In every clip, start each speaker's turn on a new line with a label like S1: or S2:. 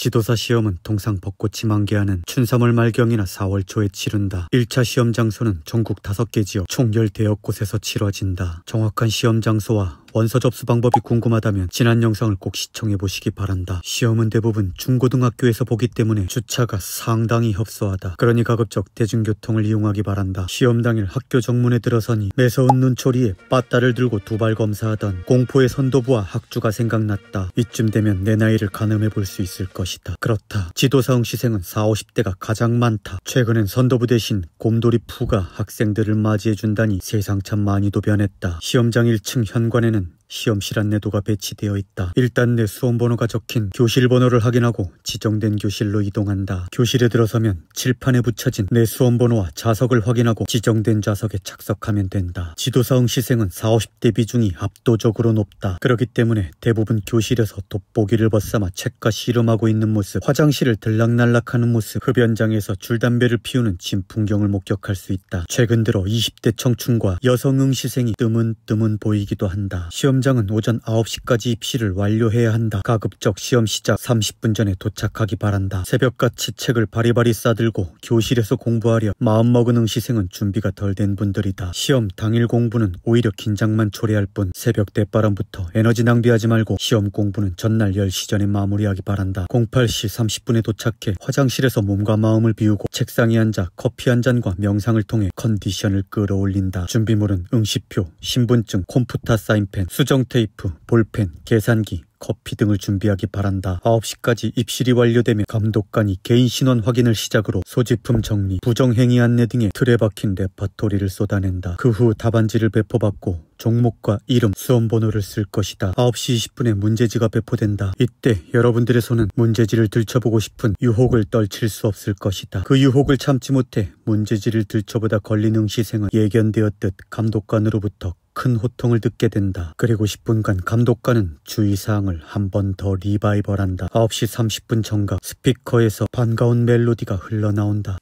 S1: 지도사 시험은 통상 벚꽃이 만개하는 춘3월 말경이나 4월 초에 치른다. 1차 시험 장소는 전국 5개 지역 총 10대여 곳에서 치러진다. 정확한 시험 장소와 원서 접수 방법이 궁금하다면 지난 영상을 꼭 시청해보시기 바란다. 시험은 대부분 중고등학교에서 보기 때문에 주차가 상당히 협소하다. 그러니 가급적 대중교통을 이용하기 바란다. 시험 당일 학교 정문에 들어서니 매서운 눈초리에 빠따를 들고 두발 검사하던 공포의 선도부와 학주가 생각났다. 이쯤 되면 내 나이를 가늠해볼 수 있을 것이다. 그렇다. 지도사 응시생은 40, 50대가 가장 많다. 최근엔 선도부 대신 곰돌이 푸가 학생들을 맞이해준다니 세상 참 많이도 변했다. 시험장 1층 현관에는 시험실 안내도가 배치되어 있다. 일단 내 수험번호가 적힌 교실 번호를 확인하고 지정된 교실로 이동한다. 교실에 들어서면 칠판에 붙여진 내 수험번호와 좌석을 확인하고 지정된 좌석에 착석하면 된다. 지도사 응시생은 40, 50대 비중이 압도적으로 높다. 그렇기 때문에 대부분 교실에서 돋보기를 벗삼아 책과 씨름하고 있는 모습, 화장실을 들락날락하는 모습, 흡연장에서 줄담배를 피우는 진풍경을 목격할 수 있다. 최근 들어 20대 청춘과 여성 응시생이 뜨문뜨문 보이기도 한다. 시험장은 오전 9시까지 입시를 완료해야 한다. 가급적 시험 시작 30분 전에 도착하기 바란다. 새벽같이 책을 바리바리 싸들고 교실에서 공부하려 마음먹은 응시생은 준비가 덜 된 분들이다. 시험 당일 공부는 오히려 긴장만 초래할 뿐 새벽 대바람부터 에너지 낭비하지 말고 시험 공부는 전날 10시 전에 마무리하기 바란다. 08시 30분에 도착해 화장실에서 몸과 마음을 비우고 책상에 앉아 커피 한 잔과 명상을 통해 컨디션을 끌어올린다. 준비물은 응시표, 신분증, 컴퓨터 사인펜, 수정 테이프, 볼펜, 계산기, 커피 등을 준비하기 바란다. 9시까지 입실이 완료되면 감독관이 개인 신원 확인을 시작으로 소지품 정리, 부정행위 안내 등의 틀에 박힌 레퍼토리를 쏟아낸다. 그 후 답안지를 배포받고 종목과 이름, 수험번호를 쓸 것이다. 9시 20분에 문제지가 배포된다. 이때 여러분들의 손은 문제지를 들춰보고 싶은 유혹을 떨칠 수 없을 것이다. 그 유혹을 참지 못해 문제지를 들춰보다 걸린 응시생은 예견되었듯 감독관으로부터 큰 호통을 듣게 된다. 그리고 10분간 감독관은 주의사항을 한 번 더 리바이벌한다. 9시 30분 정각 스피커에서 반가운 멜로디가 흘러나온다.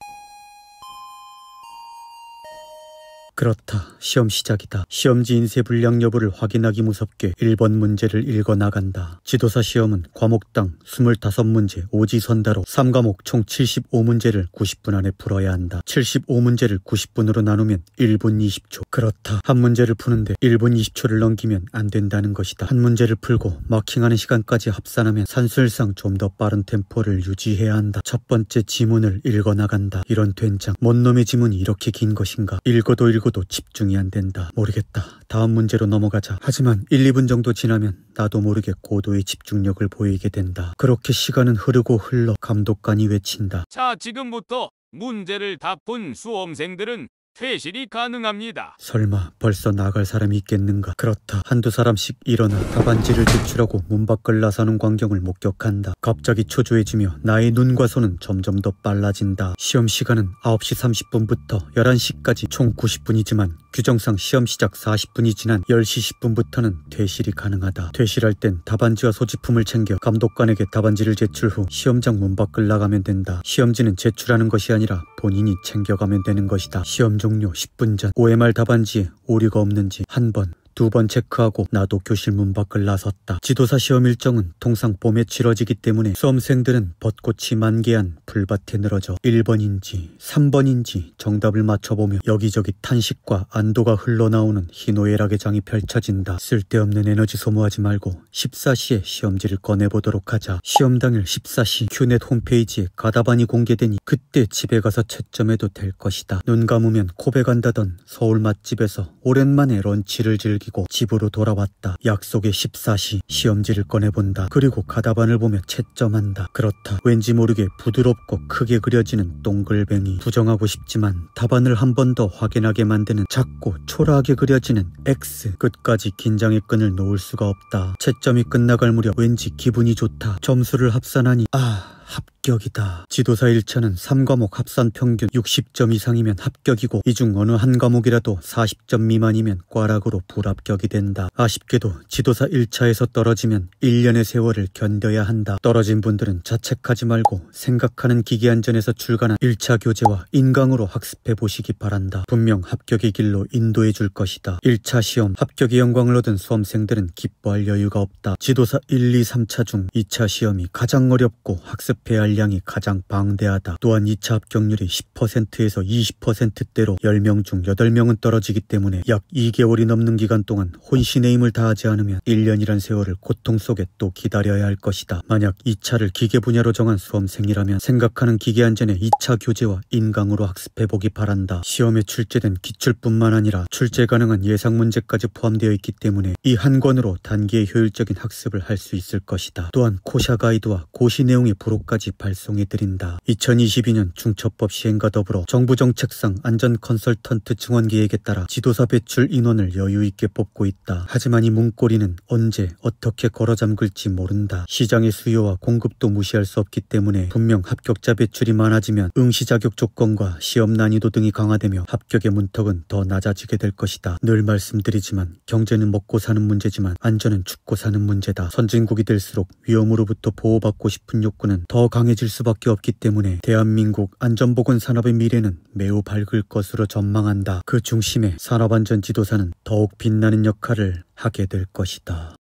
S1: 그렇다. 시험 시작이다. 시험지 인쇄 불량 여부를 확인하기 무섭게 1번 문제를 읽어나간다. 지도사 시험은 과목당 25문제 오지선다로 3과목 총 75문제를 90분 안에 풀어야 한다. 75문제를 90분으로 나누면 1분 20초. 그렇다. 한 문제를 푸는데 1분 20초를 넘기면 안 된다는 것이다. 한 문제를 풀고 마킹하는 시간까지 합산하면 산술상 좀 더 빠른 템포를 유지해야 한다. 첫 번째 지문을 읽어나간다. 이런 된장. 뭔 놈의 지문이 이렇게 긴 것인가. 읽어도 집중이 안 된다. 모르겠다. 다음 문제로 넘어가자. 하지만 1, 2분 정도 지나면 나도 모르게 고도의 집중력을 보이게 된다. 그렇게 시간은 흐르고 흘러 감독관이 외친다.
S2: 자, 지금부터 문제를 다 푼 수험생들은 퇴실이 가능합니다.
S1: 설마 벌써 나갈 사람이 있겠는가. 그렇다. 한두 사람씩 일어나 답안지를 제출하고 문 밖을 나서는 광경을 목격한다. 갑자기 초조해지며 나의 눈과 손은 점점 더 빨라진다. 시험 시간은 9시 30분부터 11시까지 총 90분이지만 규정상 시험 시작 40분이 지난 10시 10분부터는 퇴실이 가능하다. 퇴실할 땐 답안지와 소지품을 챙겨 감독관에게 답안지를 제출 후 시험장 문 밖을 나가면 된다. 시험지는 제출하는 것이 아니라 본인이 챙겨가면 되는 것이다. 시험 종료 10분 전 OMR 답안지에 오류가 없는지 한 번, 2번 체크하고 나도 교실 문 밖을 나섰다. 지도사 시험 일정은 통상 봄에 치러지기 때문에 수험생들은 벚꽃이 만개한 풀밭에 늘어져 1번인지 3번인지 정답을 맞춰보며 여기저기 탄식과 안도가 흘러나오는 희노애락의 장이 펼쳐진다. 쓸데없는 에너지 소모하지 말고 14시에 시험지를 꺼내보도록 하자. 시험 당일 14시 큐넷 홈페이지에 가답안이 공개되니 그때 집에 가서 채점해도 될 것이다. 눈 감으면 코베 간다던 서울 맛집에서 오랜만에 런치를 즐기고 집으로 돌아왔다. 약속의 14시 시험지를 꺼내본다. 그리고 가답안을 보며 채점한다. 그렇다. 왠지 모르게 부드럽고 크게 그려지는 동글뱅이. 부정하고 싶지만 답안을 한 번 더 확인하게 만드는 작고 초라하게 그려지는 X. 끝까지 긴장의 끈을 놓을 수가 없다. 채점이 끝나갈 무렵 왠지 기분이 좋다. 점수를 합산하니 합격이다. 지도사 1차는 3과목 합산 평균 60점 이상이면 합격이고 이 중 어느 한 과목이라도 40점 미만이면 꽈락으로 불합격이 된다. 아쉽게도 지도사 1차에서 떨어지면 1년의 세월을 견뎌야 한다. 떨어진 분들은 자책하지 말고 생각하는 기계안전에서 출간한 1차 교재와 인강으로 학습해 보시기 바란다. 분명 합격의 길로 인도해 줄 것이다. 1차 시험 합격의 영광을 얻은 수험생들은 기뻐할 여유가 없다. 지도사 1, 2, 3차 중 2차 시험이 가장 어렵고 학습해야 할 양이 가장 방대하다. 또한 2차 합격률이 10%에서 20%대로 10명 중 8명은 떨어지기 때문에 약 2개월이 넘는 기간 동안 혼신의 힘을 다하지 않으면 1년이란 세월을 고통 속에 또 기다려야 할 것이다. 만약 2차를 기계 분야로 정한 수험생이라면 생각하는 기계 안전에 2차 교재와 인강으로 학습해보기 바란다. 시험에 출제된 기출뿐만 아니라 출제 가능한 예상 문제까지 포함되어 있기 때문에 이 한 권으로 단기에 효율적인 학습을 할 수 있을 것이다. 또한 코샤 가이드와 고시 내용의 부록까지 발송해드린다. 2022년 중처법 시행과 더불어 정부 정책상 안전 컨설턴트 증원 계획에 따라 지도사 배출 인원을 여유 있게 뽑고 있다. 하지만 이 문고리는 언제 어떻게 걸어 잠글지 모른다. 시장의 수요와 공급도 무시할 수 없기 때문에 분명 합격자 배출이 많아지면 응시 자격 조건과 시험 난이도 등이 강화되며 합격의 문턱은 더 낮아지게 될 것이다. 늘 말씀드리지만 경제는 먹고 사는 문제지만 안전은 죽고 사는 문제다. 선진국이 될수록 위험으로부터 보호받고 싶은 욕구는 더 강해질 수밖에 없기 때문에 대한민국 안전보건 산업의 미래는 매우 밝을 것으로 전망한다. 그 중심에 산업안전 지도사는 더욱 빛나는 역할을 하게 될 것이다.